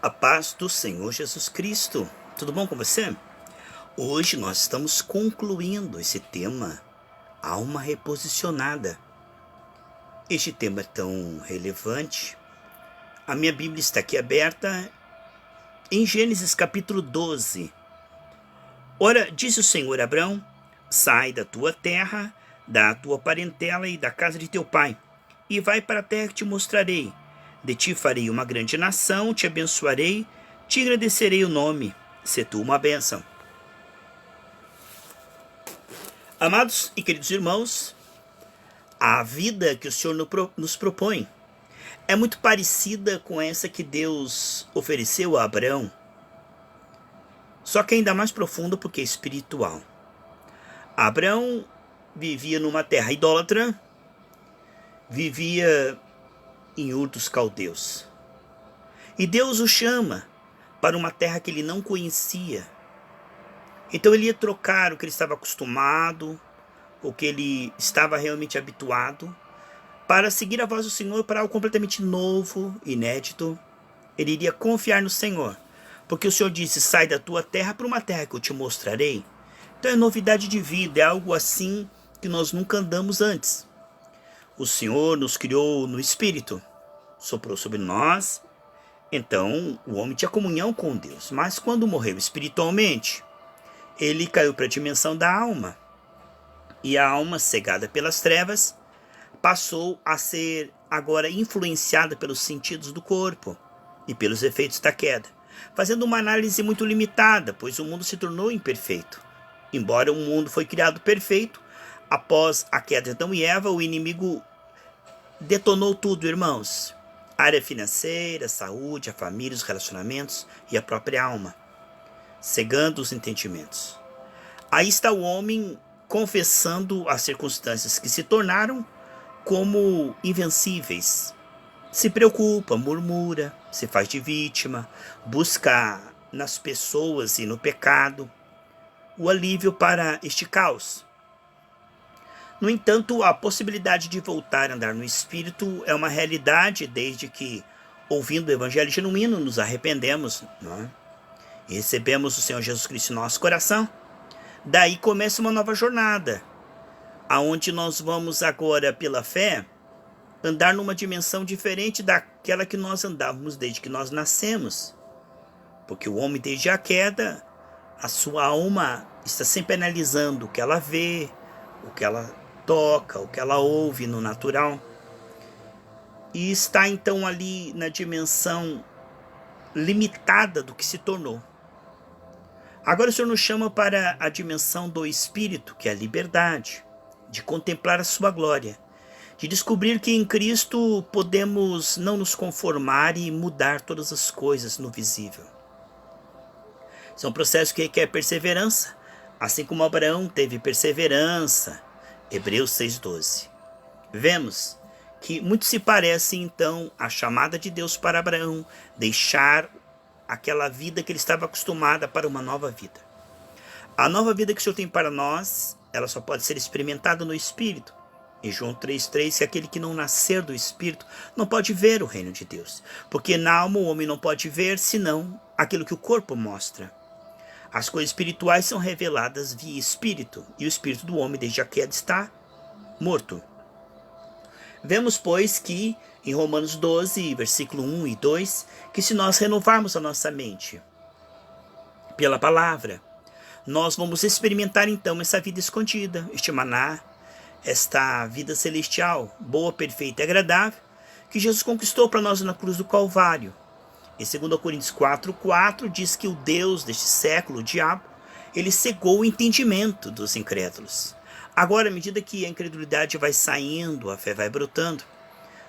A paz do Senhor Jesus Cristo. Tudo bom com você? Hoje nós estamos concluindo esse tema, alma reposicionada. Este tema é tão relevante. A minha Bíblia está aqui aberta em Gênesis capítulo 12. Ora, disse o Senhor a Abrão: sai da tua terra, da tua parentela e da casa de teu pai, e vai para a terra que te mostrarei. De ti farei uma grande nação, te abençoarei, te agradecerei o nome, se tu uma bênção. Amados e queridos irmãos, a vida que o Senhor nos propõe é muito parecida com essa que Deus ofereceu a Abraão, só que ainda mais profunda porque é espiritual. Abraão vivia numa terra idólatra, vivia em Ur dos Caldeus. E Deus o chama para uma terra que ele não conhecia. Então ele ia trocar o que ele estava acostumado, o que ele estava realmente habituado, para seguir a voz do Senhor para algo completamente novo, inédito. Ele iria confiar no Senhor, porque o Senhor disse: sai da tua terra para uma terra que eu te mostrarei. Então é novidade de vida, é algo assim que nós nunca andamos antes. O Senhor nos criou no Espírito, soprou sobre nós, então o homem tinha comunhão com Deus. Mas quando morreu espiritualmente, ele caiu para a dimensão da alma. E a alma, cegada pelas trevas, passou a ser agora influenciada pelos sentidos do corpo e pelos efeitos da queda, fazendo uma análise muito limitada, pois o mundo se tornou imperfeito. Embora o mundo foi criado perfeito, após a queda de Adão e Eva, o inimigo detonou tudo, irmãos. A área financeira, a saúde, a família, os relacionamentos e a própria alma, cegando os entendimentos. Aí está o homem confessando as circunstâncias que se tornaram como invencíveis. Se preocupa, murmura, se faz de vítima, busca nas pessoas e no pecado o alívio para este caos. No entanto, a possibilidade de voltar a andar no Espírito é uma realidade desde que, ouvindo o Evangelho genuíno, nos arrependemos, não é? E recebemos o Senhor Jesus Cristo em nosso coração. Daí começa uma nova jornada, aonde nós vamos agora, pela fé, andar numa dimensão diferente daquela que nós andávamos desde que nós nascemos. Porque o homem, desde a queda, a sua alma está sempre analisando o que ela vê, o que ela toca, o que ela ouve no natural, e está então ali na dimensão limitada do que se tornou. Agora o Senhor nos chama para a dimensão do Espírito, que é a liberdade, de contemplar a sua glória, de descobrir que em Cristo podemos não nos conformar e mudar todas as coisas no visível. Isso é um processo que requer perseverança, assim como Abraão teve perseverança. Hebreus 6,12. Vemos que muito se parece então a chamada de Deus para Abraão, deixar aquela vida que ele estava acostumado para uma nova vida. A nova vida que o Senhor tem para nós, ela só pode ser experimentada no Espírito. Em João 3,3, que aquele que não nascer do Espírito não pode ver o reino de Deus, porque na alma o homem não pode ver senão aquilo que o corpo mostra. As coisas espirituais são reveladas via Espírito, e o Espírito do homem desde a queda está morto. Vemos, pois, que em Romanos 12, versículo 1 e 2, que se nós renovarmos a nossa mente pela palavra, nós vamos experimentar então essa vida escondida, este maná, esta vida celestial, boa, perfeita e agradável, que Jesus conquistou para nós na cruz do Calvário. Em 2 Coríntios 4,4 diz que o Deus deste século, o diabo, ele cegou o entendimento dos incrédulos. Agora, à medida que a incredulidade vai saindo, a fé vai brotando,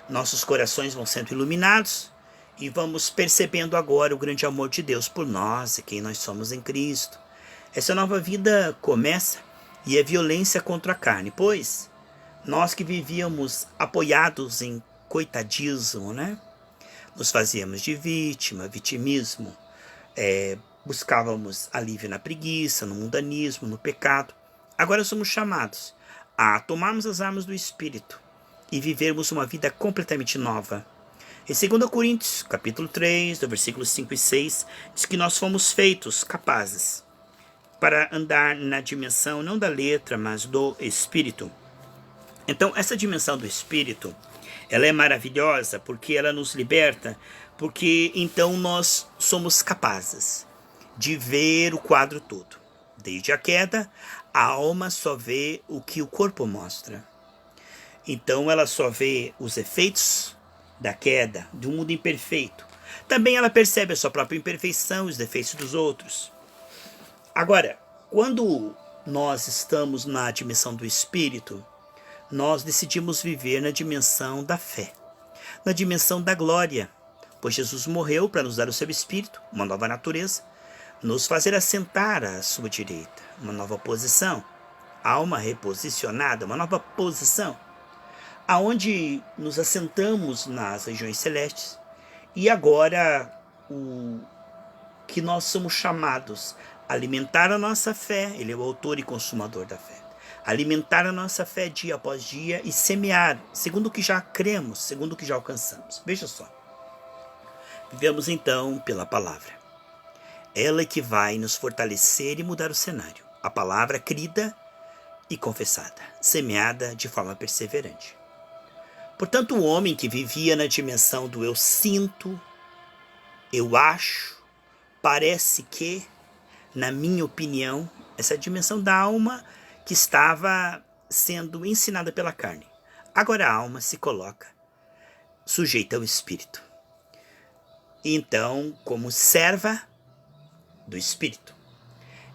nossos corações vão sendo iluminados e vamos percebendo agora o grande amor de Deus por nós e quem nós somos em Cristo. Essa nova vida começa e é violência contra a carne, pois nós que vivíamos apoiados em coitadismo, né? Nos fazíamos de vítima, vitimismo, buscávamos alívio na preguiça, no mundanismo, no pecado. Agora somos chamados a tomarmos as armas do Espírito e vivermos uma vida completamente nova, Em 2 Coríntios, capítulo 3, do versículo 5 e 6, diz que nós fomos feitos capazes para andar na dimensão não da letra, mas do Espírito. Então, essa dimensão do Espírito, ela é maravilhosa porque ela nos liberta, porque então nós somos capazes de ver o quadro todo. Desde a queda, a alma só vê o que o corpo mostra. Então ela só vê os efeitos da queda, de um mundo imperfeito. Também ela percebe a sua própria imperfeição, os defeitos dos outros. Agora, quando nós estamos na dimensão do Espírito, nós decidimos viver na dimensão da fé, na dimensão da glória, pois Jesus morreu para nos dar o seu Espírito, uma nova natureza, nos fazer assentar à sua direita, uma nova posição, alma reposicionada, uma nova posição, aonde nos assentamos nas regiões celestes. E agora o que nós somos chamados a alimentar a nossa fé, ele é o autor e consumador da fé, alimentar a nossa fé dia após dia e semear, segundo o que já cremos, segundo o que já alcançamos. Veja só, vivemos então pela palavra, ela que vai nos fortalecer e mudar o cenário, a palavra crida e confessada, semeada de forma perseverante. Portanto, o homem que vivia na dimensão do eu sinto, eu acho, parece que, na minha opinião, essa dimensão da alma que estava sendo ensinada pela carne. Agora a alma se coloca sujeita ao Espírito. Então, como serva do Espírito,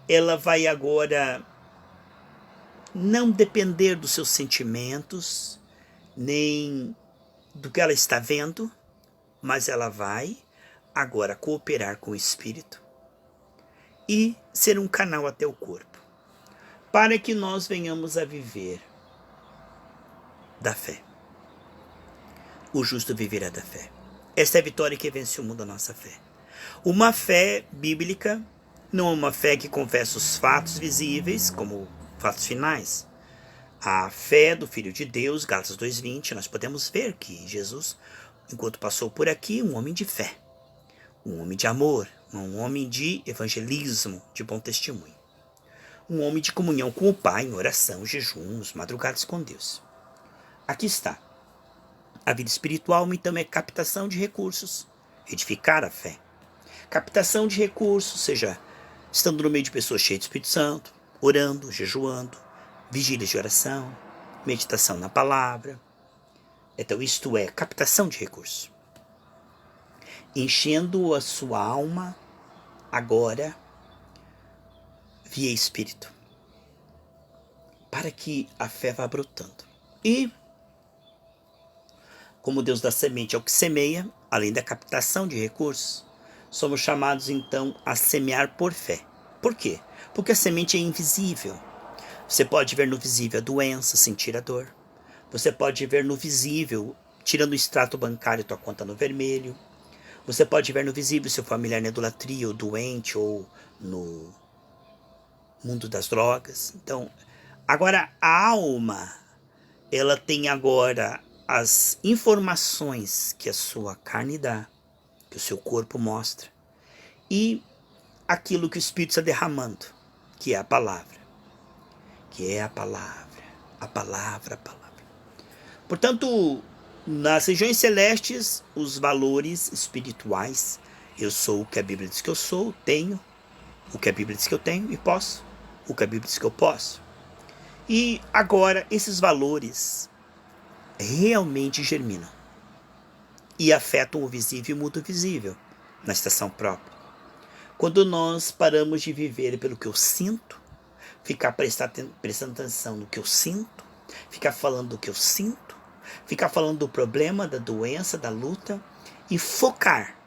ela vai agora não depender dos seus sentimentos, nem do que ela está vendo, mas ela vai agora cooperar com o Espírito e ser um canal até o corpo, para que nós venhamos a viver da fé. O justo viverá da fé. Esta é a vitória que vence o mundo, a nossa fé. Uma fé bíblica não é uma fé que confessa os fatos visíveis como fatos finais. A fé do Filho de Deus, Gálatas 2:20, nós podemos ver que Jesus, enquanto passou por aqui, um homem de fé, um homem de amor, um homem de evangelismo, de bom testemunho, um homem de comunhão com o Pai, em oração, jejuns, madrugadas com Deus. Aqui está. A vida espiritual, então, é captação de recursos, edificar a fé. Captação de recursos, seja estando no meio de pessoas cheias de Espírito Santo, orando, jejuando, vigílias de oração, meditação na palavra. Então, isto é captação de recursos. Enchendo a sua alma agora via Espírito, para que a fé vá brotando. E, como Deus dá semente ao que semeia, além da captação de recursos, somos chamados então a semear por fé. Por quê? Porque a semente é invisível. Você pode ver no visível a doença, sentir a dor. Você pode ver no visível, tirando o extrato bancário, tua conta no vermelho. Você pode ver no visível seu familiar na idolatria, ou doente, ou no mundo das drogas. Então, agora a alma, ela tem agora as informações que a sua carne dá, que o seu corpo mostra, e aquilo que o Espírito está derramando, que é a palavra. Que é a palavra, a palavra, a palavra. Portanto, nas regiões celestes, os valores espirituais, eu sou o que a Bíblia diz que eu sou, tenho o que a Bíblia diz que eu tenho e posso o que a Bíblia diz que eu posso. E agora esses valores realmente germinam e afetam o visível e o mundo visível na estação própria. Quando nós paramos de viver pelo que eu sinto, ficar prestando atenção no que eu sinto, ficar falando do que eu sinto, ficar falando do problema, da doença, da luta, e focar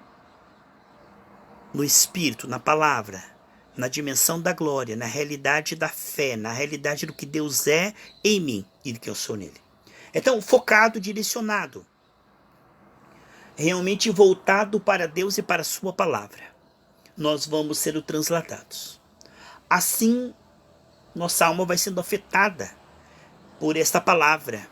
no Espírito, na palavra, na dimensão da glória, na realidade da fé, na realidade do que Deus é em mim e do que eu sou nele. Então, focado, direcionado, realmente voltado para Deus e para a sua palavra, nós vamos ser transladados. Assim, nossa alma vai sendo afetada por esta palavra.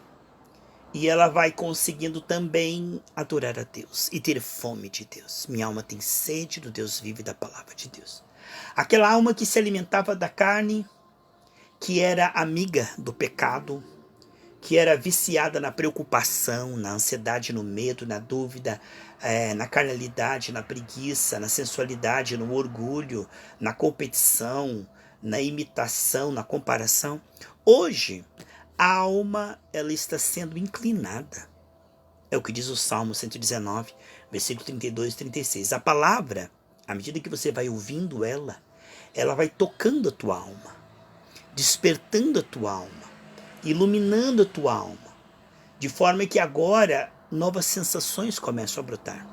E ela vai conseguindo também adorar a Deus e ter fome de Deus. Minha alma tem sede do Deus vivo e da palavra de Deus. Aquela alma que se alimentava da carne, que era amiga do pecado, que era viciada na preocupação, na ansiedade, no medo, na dúvida, na carnalidade, na preguiça, na sensualidade, no orgulho, na competição, na imitação, na comparação. Hoje, a alma ela está sendo inclinada. É o que diz o Salmo 119, versículo 32 e 36. A palavra, à medida que você vai ouvindo ela vai tocando a tua alma, despertando a tua alma, iluminando a tua alma, de forma que agora novas sensações começam a brotar.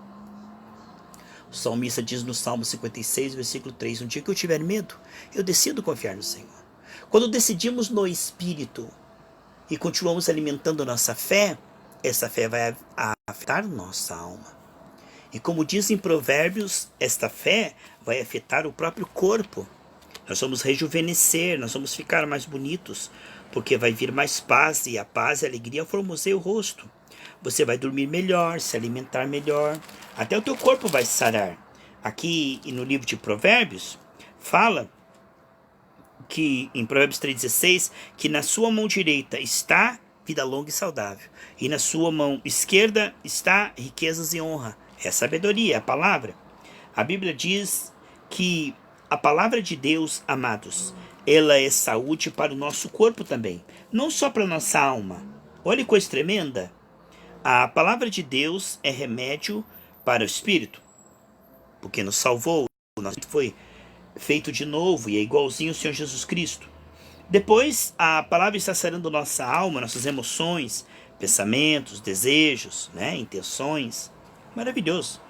O salmista diz no Salmo 56, versículo 3, um dia que eu tiver medo, eu decido confiar no Senhor. Quando decidimos no Espírito e continuamos alimentando nossa fé, essa fé vai afetar nossa alma. E como diz em Provérbios, esta fé vai afetar o próprio corpo. Nós vamos rejuvenescer, nós vamos ficar mais bonitos, porque vai vir mais paz, e a paz e a alegria formoseia o rosto. Você vai dormir melhor, se alimentar melhor, até o teu corpo vai sarar. Aqui no livro de Provérbios, fala que em Provérbios 3,16, que na sua mão direita está vida longa e saudável, e na sua mão esquerda está riquezas e honra. É a sabedoria, é a palavra. A Bíblia diz que a palavra de Deus, amados, ela é saúde para o nosso corpo também, não só para a nossa alma. Olha que coisa tremenda. A palavra de Deus é remédio para o espírito, porque nos salvou, o nosso espírito foi feito de novo e é igualzinho ao Senhor Jesus Cristo. Depois, a palavra está sarando nossa alma, nossas emoções, pensamentos, desejos, intenções. Maravilhoso.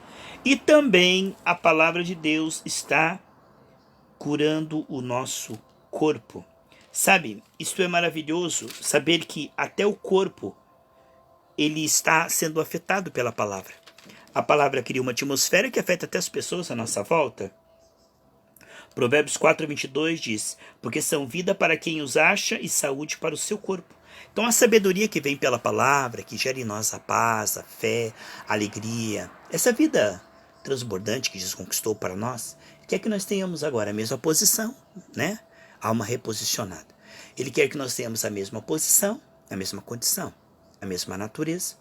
E também a palavra de Deus está curando o nosso corpo. Sabe, isto é maravilhoso, saber que até o corpo ele está sendo afetado pela palavra. A palavra cria uma atmosfera que afeta até as pessoas à nossa volta. Provérbios 4:22 diz, porque são vida para quem os acha e saúde para o seu corpo. Então a sabedoria que vem pela palavra, que gera em nós a paz, a fé, a alegria, essa vida transbordante que Jesus conquistou para nós, quer que nós tenhamos agora a mesma posição, alma reposicionada. Ele quer que nós tenhamos a mesma posição, a mesma condição, a mesma natureza.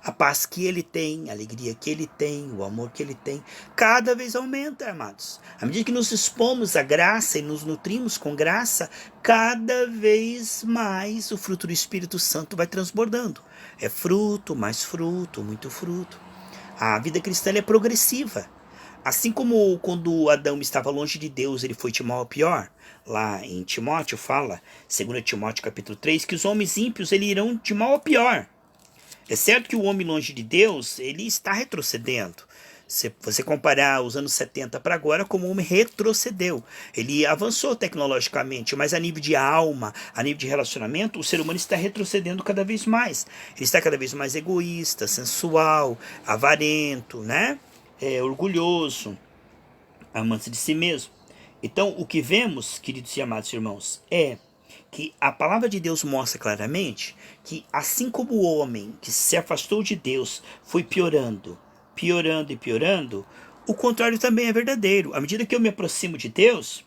A paz que ele tem, a alegria que ele tem, o amor que ele tem, cada vez aumenta, amados. À medida que nos expomos à graça e nos nutrimos com graça, cada vez mais o fruto do Espírito Santo vai transbordando. É fruto, mais fruto, muito fruto. A vida cristã é progressiva. Assim como quando Adão estava longe de Deus, ele foi de mal a pior. Lá em Timóteo fala, 2 Timóteo capítulo 3, que os homens ímpios eles irão de mal a pior. É certo que o homem longe de Deus, ele está retrocedendo. Se você comparar os anos 70 para agora, como o homem retrocedeu. Ele avançou tecnologicamente, mas a nível de alma, a nível de relacionamento, o ser humano está retrocedendo cada vez mais. Ele está cada vez mais egoísta, sensual, avarento, orgulhoso, amante de si mesmo. Então, o que vemos, queridos e amados irmãos, é que a palavra de Deus mostra claramente que assim como o homem que se afastou de Deus foi piorando, piorando e piorando, o contrário também é verdadeiro. À medida que eu me aproximo de Deus,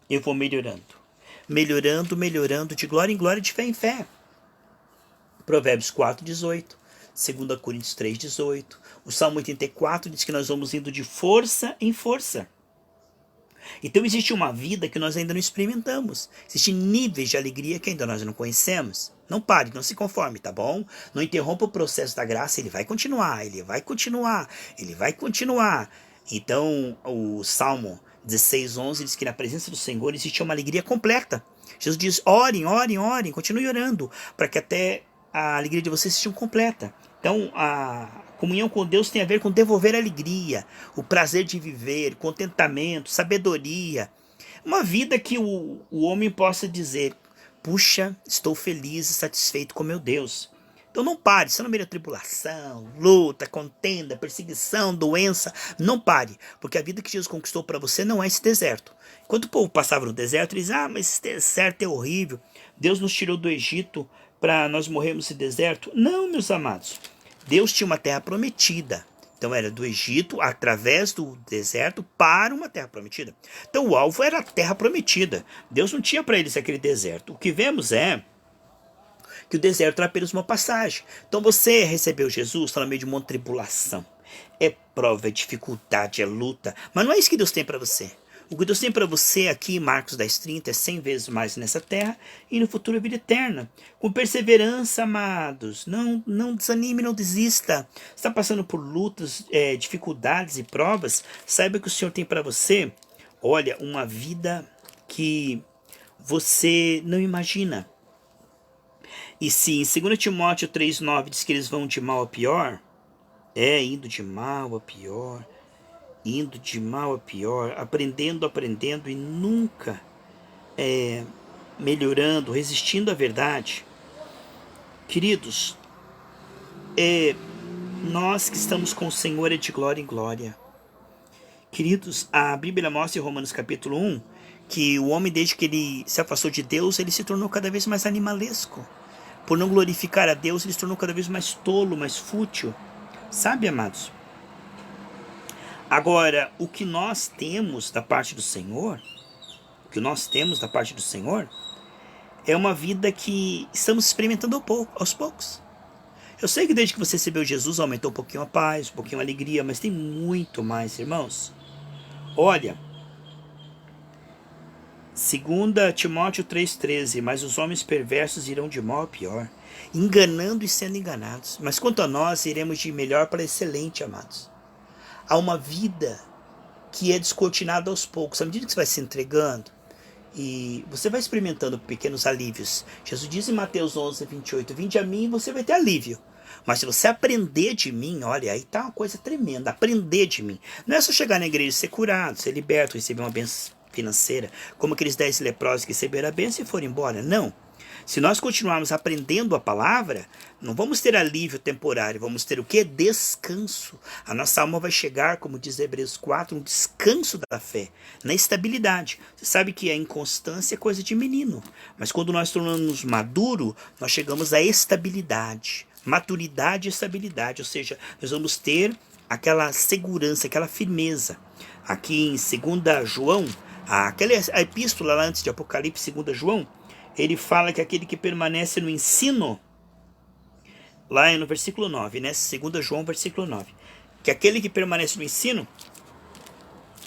eu vou melhorando. Melhorando, melhorando, de glória em glória, de fé em fé. Provérbios 4:18, 2 Coríntios 3:18, o Salmo 84 diz que nós vamos indo de força em força. Então existe uma vida que nós ainda não experimentamos. Existem níveis de alegria que ainda nós não conhecemos. Não pare, não se conforme, tá bom? Não interrompa o processo da graça, ele vai continuar, ele vai continuar, ele vai continuar. Então o Salmo 16:11 diz que na presença do Senhor existe uma alegria completa. Jesus diz, orem, orem, orem, continue orando, para que até a alegria de vocês seja completa. Então a comunhão com Deus tem a ver com devolver alegria, o prazer de viver, contentamento, sabedoria. Uma vida que o homem possa dizer, puxa, estou feliz e satisfeito com meu Deus. Então não pare, se no meio da tribulação, luta, contenda, perseguição, doença, não pare, porque a vida que Jesus conquistou para você não é esse deserto. Enquanto o povo passava no deserto, eles diziam, mas esse deserto é horrível. Deus nos tirou do Egito para nós morrermos no deserto? Não, meus amados. Deus tinha uma terra prometida. Então era do Egito, através do deserto, para uma terra prometida. Então o alvo era a terra prometida. Deus não tinha para eles aquele deserto. O que vemos é que o deserto era apenas uma passagem. Então você recebeu Jesus, está no meio de uma tribulação. É prova, é dificuldade, é luta. Mas não é isso que Deus tem para você. O que Deus tem para você aqui em Marcos 10:30 é 100 vezes mais nessa terra e no futuro a vida eterna. Com perseverança, amados. Não desanime, não desista. Está passando por lutas, dificuldades e provas. Saiba que o Senhor tem para você, olha, uma vida que você não imagina. E se em 2 Timóteo 3:9 diz que eles vão de mal a pior, indo de mal a pior, indo de mal a pior, aprendendo e nunca melhorando, resistindo à verdade. Queridos, nós que estamos com o Senhor é de glória em glória. Queridos, a Bíblia mostra em Romanos capítulo 1 que o homem, desde que ele se afastou de Deus, ele se tornou cada vez mais animalesco. Por não glorificar a Deus, ele se tornou cada vez mais tolo, mais fútil. Sabe, amados? Agora, o que nós temos da parte do Senhor, é uma vida que estamos experimentando aos poucos. Eu sei que desde que você recebeu Jesus, aumentou um pouquinho a paz, um pouquinho a alegria, mas tem muito mais, irmãos. Olha, 2 Timóteo 3,13, mas os homens perversos irão de mal a pior, enganando e sendo enganados. Mas quanto a nós, iremos de melhor para excelente, amados. Há uma vida que é descortinada aos poucos, à medida que você vai se entregando, e você vai experimentando pequenos alívios. Jesus diz em Mateus 11:28, vinde a mim e você vai ter alívio. Mas se você aprender de mim, olha, aí tá uma coisa tremenda, aprender de mim. Não é só chegar na igreja e ser curado, ser liberto, receber uma bênção financeira, como aqueles 10 leprosos que receberam a bênção e foram embora. Não. Se nós continuarmos aprendendo a palavra, não vamos ter alívio temporário, vamos ter o quê? Descanso. A nossa alma vai chegar, como diz Hebreus 4, um descanso da fé, na estabilidade. Você sabe que a inconstância é coisa de menino, mas quando nós tornamos maduro, nós chegamos à estabilidade, maturidade e estabilidade, ou seja, nós vamos ter aquela segurança, aquela firmeza. Aqui em 2 João, a epístola lá antes de Apocalipse, 2 João, ele fala que aquele que permanece no ensino, lá no versículo 9, né? 2 João, versículo 9, que aquele que permanece no ensino,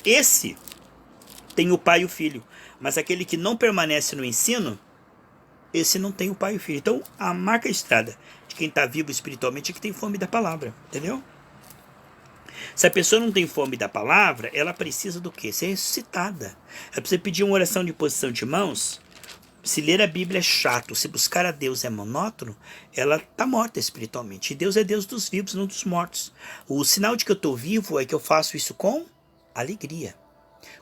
esse tem o pai e o filho, mas aquele que não permanece no ensino, esse não tem o pai e o filho. Então, a marca estrada de quem está vivo espiritualmente é que tem fome da palavra, entendeu? Se a pessoa não tem fome da palavra, ela precisa do quê? Ser ressuscitada. Ela precisa pedir uma oração de posição de mãos. Se ler a Bíblia é chato, se buscar a Deus é monótono, ela está morta espiritualmente. E Deus é Deus dos vivos, não dos mortos. O sinal de que eu estou vivo é que eu faço isso com alegria.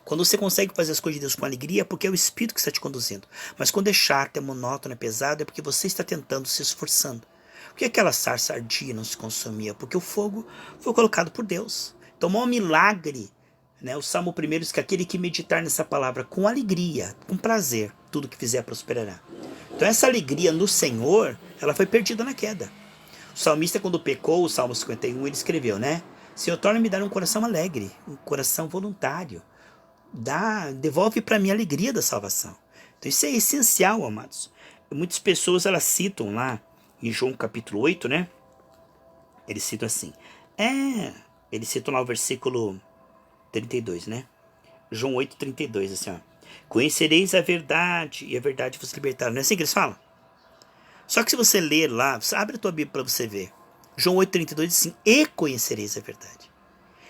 Quando você consegue fazer as coisas de Deus com alegria, é porque é o Espírito que está te conduzindo. Mas quando é chato, é monótono, é pesado, é porque você está tentando, se esforçando. Por que aquela sarça ardia e não se consumia? Porque o fogo foi colocado por Deus. Então, o maior milagre, né? O Salmo 1 diz que aquele que meditar nessa palavra com alegria, com prazer, tudo que fizer prosperará. Então essa alegria no Senhor, ela foi perdida na queda. O salmista, quando pecou, o Salmo 51, ele escreveu, né? Senhor, torna-me dar um coração alegre, um coração voluntário. Devolve para mim a alegria da salvação. Então isso é essencial, amados. Muitas pessoas, elas citam lá, em João capítulo 8, né? Eles citam assim. Eles citam lá o versículo 32, né? João 8:32, assim, ó. Conhecereis a verdade, e a verdade vos libertará. Não é assim que eles falam? Só que se você ler lá, abre a tua Bíblia para você ver. João 8:32 diz assim, e conhecereis a verdade.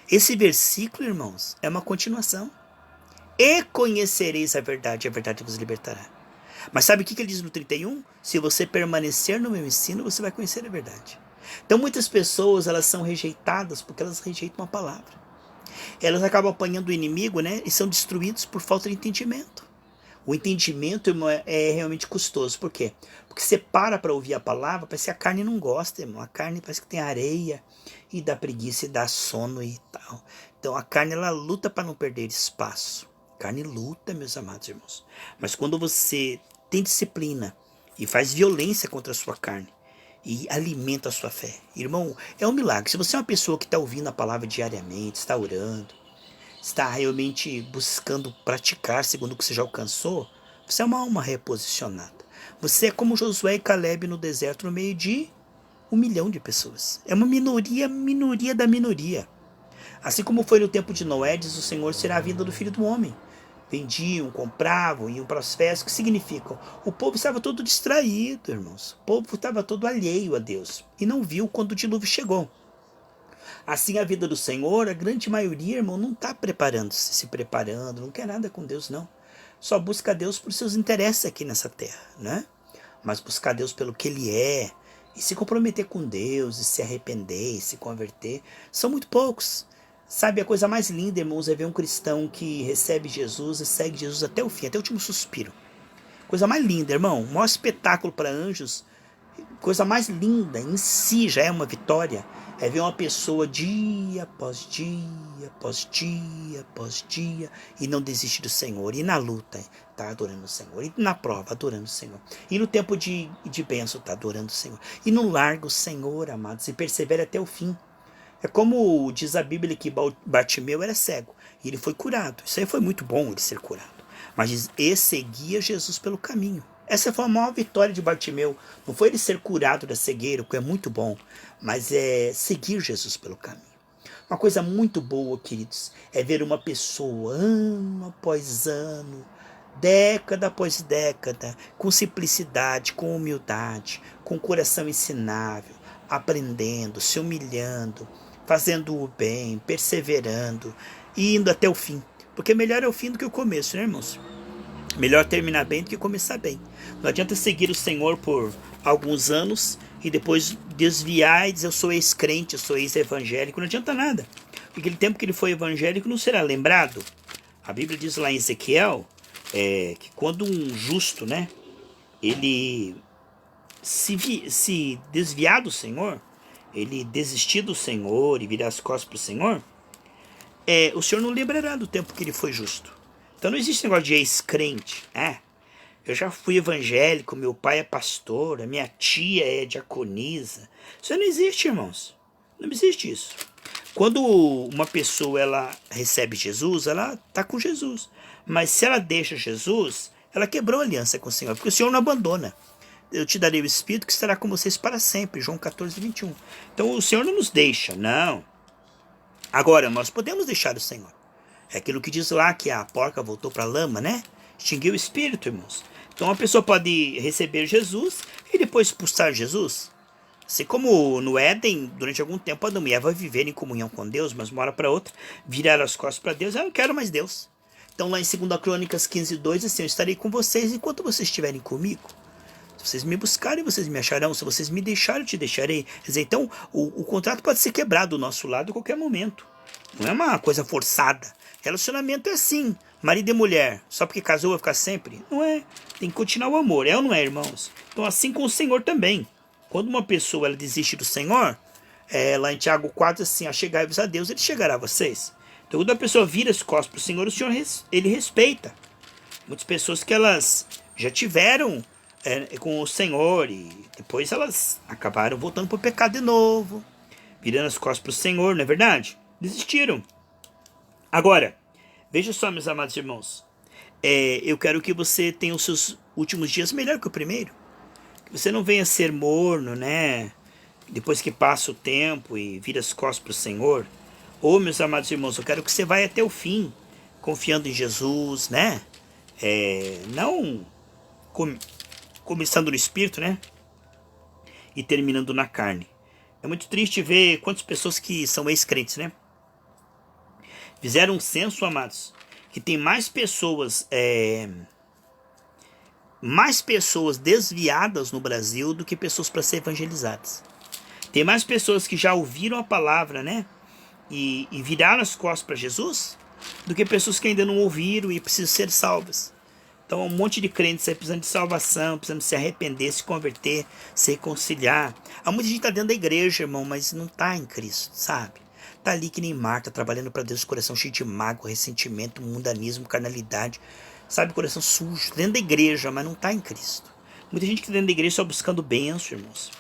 Esse versículo, irmãos, é uma continuação. E conhecereis a verdade vos libertará. Mas sabe o que ele diz no 31? Se você permanecer no meu ensino, você vai conhecer a verdade. Então muitas pessoas, elas são rejeitadas porque elas rejeitam a palavra. Elas acabam apanhando o inimigo, né? E são destruídos por falta de entendimento. O entendimento, irmão, é realmente custoso. Por quê? Porque você para ouvir a palavra, parece que a carne não gosta, irmão. A carne parece que tem areia e dá preguiça e dá sono e tal. Então a carne, ela luta para não perder espaço. A carne luta, meus amados irmãos. Mas quando você tem disciplina e faz violência contra a sua carne e alimenta a sua fé. Irmão, é um milagre. Se você é uma pessoa que está ouvindo a palavra diariamente, está orando, está realmente buscando praticar segundo o que você já alcançou, você é uma alma reposicionada. Você é como Josué e Caleb no deserto no meio de 1 milhão de pessoas. É uma minoria da minoria. Assim como foi no tempo de Noé, diz o Senhor, será a vinda do Filho do Homem. Vendiam, compravam, iam para as festas. O que significam? O povo estava todo distraído, irmãos. O povo estava todo alheio a Deus. E não viu quando o dilúvio chegou. Assim a vida do Senhor, a grande maioria, irmão, não está preparando-se, se preparando, não quer nada com Deus, não. Só busca Deus por seus interesses aqui nessa terra, né? Mas buscar Deus pelo que Ele é, e se comprometer com Deus, e se arrepender, e se converter, são muito poucos. Sabe, a coisa mais linda, irmãos, é ver um cristão que recebe Jesus e segue Jesus até o fim, até o último suspiro. Coisa mais linda, irmão, o maior espetáculo para anjos, coisa mais linda, em si já é uma vitória, é ver uma pessoa dia após dia, após dia, após dia, e não desiste do Senhor, e na luta está adorando o Senhor, e na prova adorando o Senhor, e no tempo de bênção está adorando o Senhor, e não larga o Senhor, amados, e persevera até o fim. É como diz a Bíblia que Bartimeu era cego, e ele foi curado. Isso aí foi muito bom ele ser curado. Mas diz, e seguia Jesus pelo caminho. Essa foi a maior vitória de Bartimeu. Não foi ele ser curado da cegueira, o que é muito bom, mas é seguir Jesus pelo caminho. Uma coisa muito boa, queridos, é ver uma pessoa ano após ano, década após década, com simplicidade, com humildade, com coração ensinável, aprendendo, se humilhando, fazendo o bem, perseverando e indo até o fim. Porque melhor é o fim do que o começo, né, irmãos? Melhor terminar bem do que começar bem. Não adianta seguir o Senhor por alguns anos e depois desviar e dizer eu sou ex-crente, eu sou ex-evangélico. Não adianta nada. Porque aquele tempo que ele foi evangélico não será lembrado. A Bíblia diz lá em Ezequiel que quando um justo, né, ele se desviar do Senhor, ele desistir do Senhor e virar as costas para o Senhor, o Senhor não lembrará do tempo que ele foi justo. Então não existe negócio de ex-crente. Eu já fui evangélico, meu pai é pastor, a minha tia é diaconisa. Isso não existe, irmãos. Não existe isso. Quando uma pessoa ela recebe Jesus, ela está com Jesus. Mas se ela deixa Jesus, ela quebrou a aliança com o Senhor, porque o Senhor não abandona. Eu te darei o Espírito que estará com vocês para sempre. João 14, 21. Então o Senhor não nos deixa, não. Agora, nós podemos deixar o Senhor. É aquilo que diz lá que a porca voltou para a lama, né? Extinguiu o Espírito, irmãos. Então a pessoa pode receber Jesus e depois expulsar Jesus. Assim como no Éden, durante algum tempo, Adão e Eva viveram em comunhão com Deus, mas uma hora para outra viraram as costas para Deus. Eu não quero mais Deus. Então lá em 2 Crônicas 15, 2, assim, eu estarei com vocês enquanto vocês estiverem comigo. Se vocês me buscarem, vocês me acharão. Se vocês me deixarem, eu te deixarei. Quer dizer, então, o contrato pode ser quebrado do nosso lado a qualquer momento. Não é uma coisa forçada. Relacionamento é assim. Marido e mulher. Só porque casou vai ficar sempre? Não é. Tem que continuar o amor. É ou não é, irmãos? Então, assim com o Senhor também. Quando uma pessoa ela desiste do Senhor, lá em Tiago 4, assim, achegai-vos a Deus, ele chegará a vocês. Então, quando a pessoa vira as costas para o Senhor ele respeita. Muitas pessoas que elas já tiveram com o Senhor e depois elas acabaram voltando para o pecado de novo, virando as costas para o Senhor, não é verdade? Desistiram. Agora, veja só, meus amados irmãos, eu quero que você tenha os seus últimos dias melhor que o primeiro, que você não venha ser morno, né, depois que passa o tempo e vira as costas para o Senhor. Meus amados irmãos, eu quero que você vá até o fim, confiando em Jesus, né, não começando no espírito, né? E terminando na carne. É muito triste ver quantas pessoas que são ex-crentes, né? Fizeram um censo, amados, que tem mais pessoas desviadas no Brasil do que pessoas para ser evangelizadas. Tem mais pessoas que já ouviram a palavra, né? E viraram as costas para Jesus do que pessoas que ainda não ouviram e precisam ser salvas. Então, um monte de crentes aí precisando de salvação, precisando se arrepender, se converter, se reconciliar. Há muita gente que está dentro da igreja, irmão, mas não está em Cristo, sabe? Está ali que nem Marta, trabalhando para Deus, coração cheio de mágoa, ressentimento, mundanismo, carnalidade, sabe? Coração sujo, dentro da igreja, mas não está em Cristo. Muita gente que está dentro da igreja só buscando bênção, irmãos.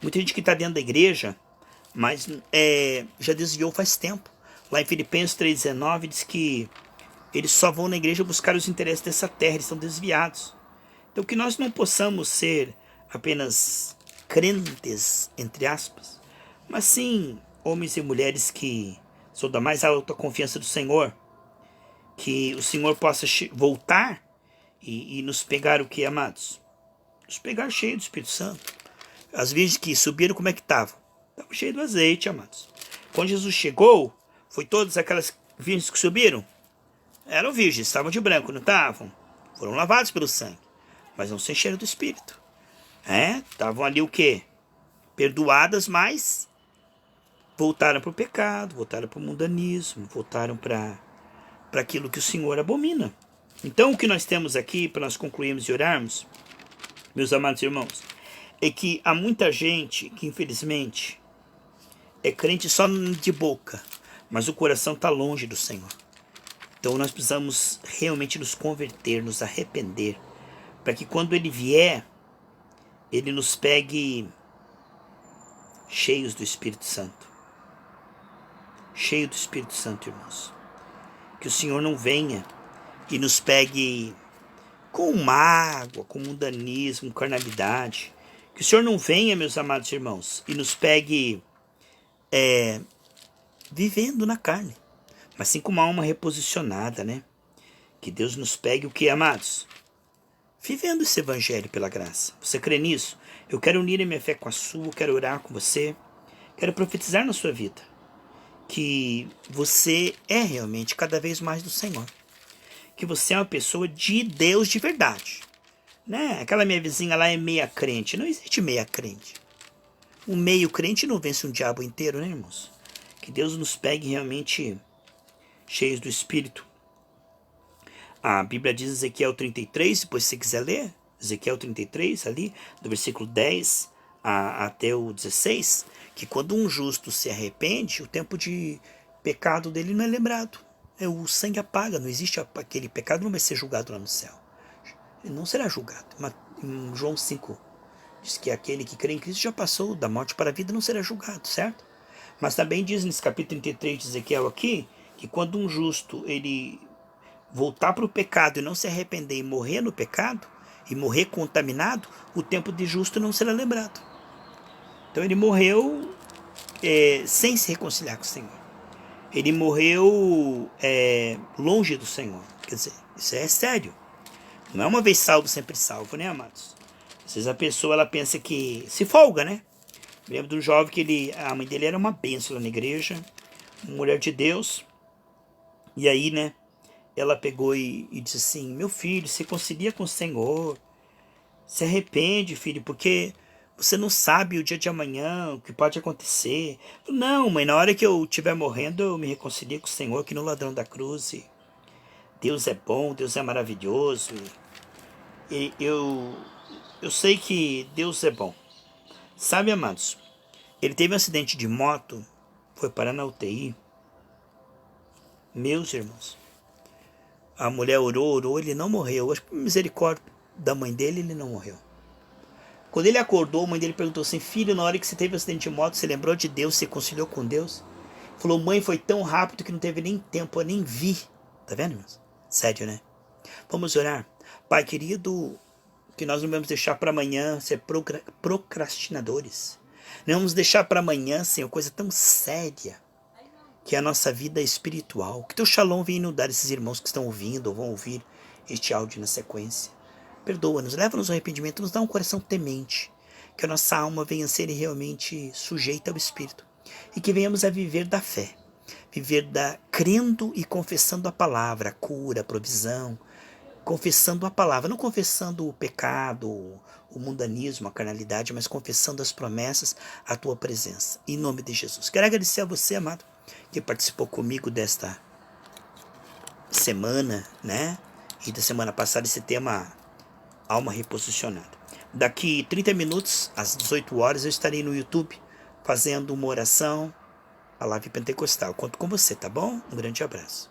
Muita gente que está dentro da igreja, mas já desviou faz tempo. Lá em Filipenses 3,19 diz que eles só vão na igreja buscar os interesses dessa terra, eles estão desviados. Então que nós não possamos ser apenas crentes, entre aspas, mas sim homens e mulheres que são da mais alta confiança do Senhor, que o Senhor possa voltar e nos pegar o que, amados? Nos pegar cheio do Espírito Santo. As virgens que subiram, como é que estavam? Estavam cheios do azeite, amados. Quando Jesus chegou, foi todas aquelas virgens que subiram? Eram virgens, estavam de branco, não estavam? Foram lavados pelo sangue, mas não sem cheiro do Espírito. Estavam ali o quê? Perdoadas, mas voltaram para o pecado, voltaram para o mundanismo, voltaram para aquilo que o Senhor abomina. Então o que nós temos aqui, para nós concluirmos e orarmos, meus amados irmãos, é que há muita gente que infelizmente é crente só de boca, mas o coração está longe do Senhor. Então nós precisamos realmente nos converter, nos arrepender, para que quando Ele vier, Ele nos pegue cheios do Espírito Santo. Cheio do Espírito Santo, irmãos. Que o Senhor não venha e nos pegue com mágoa, com mundanismo, com carnalidade. Que o Senhor não venha, meus amados irmãos, e nos pegue vivendo na carne, mas sim com uma alma reposicionada, né? Que Deus nos pegue o que, amados? Vivendo esse evangelho pela graça. Você crê nisso? Eu quero unir a minha fé com a sua, eu quero orar com você, quero profetizar na sua vida que você é realmente cada vez mais do Senhor. Que você é uma pessoa de Deus de verdade. Né? Aquela minha vizinha lá é meia crente. Não existe meia crente. Um meio crente não vence um diabo inteiro, né, irmãos? Que Deus nos pegue realmente cheios do Espírito. A Bíblia diz em Ezequiel 33, depois se você quiser ler, Ezequiel 33, ali, do versículo 10 até o 16, que quando um justo se arrepende, o tempo de pecado dele não é lembrado. O sangue apaga, não existe aquele pecado, não vai ser julgado lá no céu. Ele não será julgado. Em João 5, diz que aquele que crê em Cristo já passou da morte para a vida, não será julgado, certo? Mas também diz nesse capítulo 33 de Ezequiel aqui, que quando um justo ele voltar para o pecado e não se arrepender e morrer no pecado, e morrer contaminado, o tempo de justo não será lembrado. Então ele morreu sem se reconciliar com o Senhor. Ele morreu longe do Senhor. Quer dizer, isso é sério. Não é uma vez salvo, sempre salvo, né, amados? Às vezes a pessoa ela pensa que se folga, né? Eu lembro de um jovem que a mãe dele era uma bênção lá na igreja, uma mulher de Deus. E aí, né, ela pegou e disse assim: meu filho, se concilia com o Senhor, se arrepende, filho, porque você não sabe o dia de amanhã, o que pode acontecer. Não, mãe, na hora que eu estiver morrendo, eu me reconcilio com o Senhor, que no ladrão da cruz. Deus é bom, Deus é maravilhoso. E eu sei que Deus é bom. Sabe, amados, ele teve um acidente de moto, foi parar na UTI. Meus irmãos, a mulher orou, ele não morreu. Acho que por misericórdia da mãe dele, ele não morreu. Quando ele acordou, a mãe dele perguntou assim: filho, na hora que você teve um acidente de moto, você lembrou de Deus, você conciliou com Deus? Falou: mãe, foi tão rápido que não teve nem tempo, eu nem vi. Tá vendo, irmãos? Sério, né? Vamos orar. Pai querido, que nós não vamos deixar para amanhã ser procrastinadores. Não vamos deixar para amanhã, Senhor, coisa tão séria, que é a nossa vida espiritual. Que teu shalom venha inundar esses irmãos que estão ouvindo ou vão ouvir este áudio na sequência. Perdoa-nos, leva-nos ao arrependimento, nos dá um coração temente, que a nossa alma venha a ser realmente sujeita ao Espírito, e que venhamos a viver da fé, crendo e confessando a palavra, a cura, a provisão, confessando a palavra, não confessando o pecado, o mundanismo, a carnalidade, mas confessando as promessas, a tua presença, em nome de Jesus. Quero agradecer a você, amado, que participou comigo desta semana, né, e da semana passada, esse tema alma reposicionada. Daqui 30 minutos, às 18 horas, eu estarei no YouTube fazendo uma oração, a live pentecostal. Conto com você, tá bom? Um grande abraço.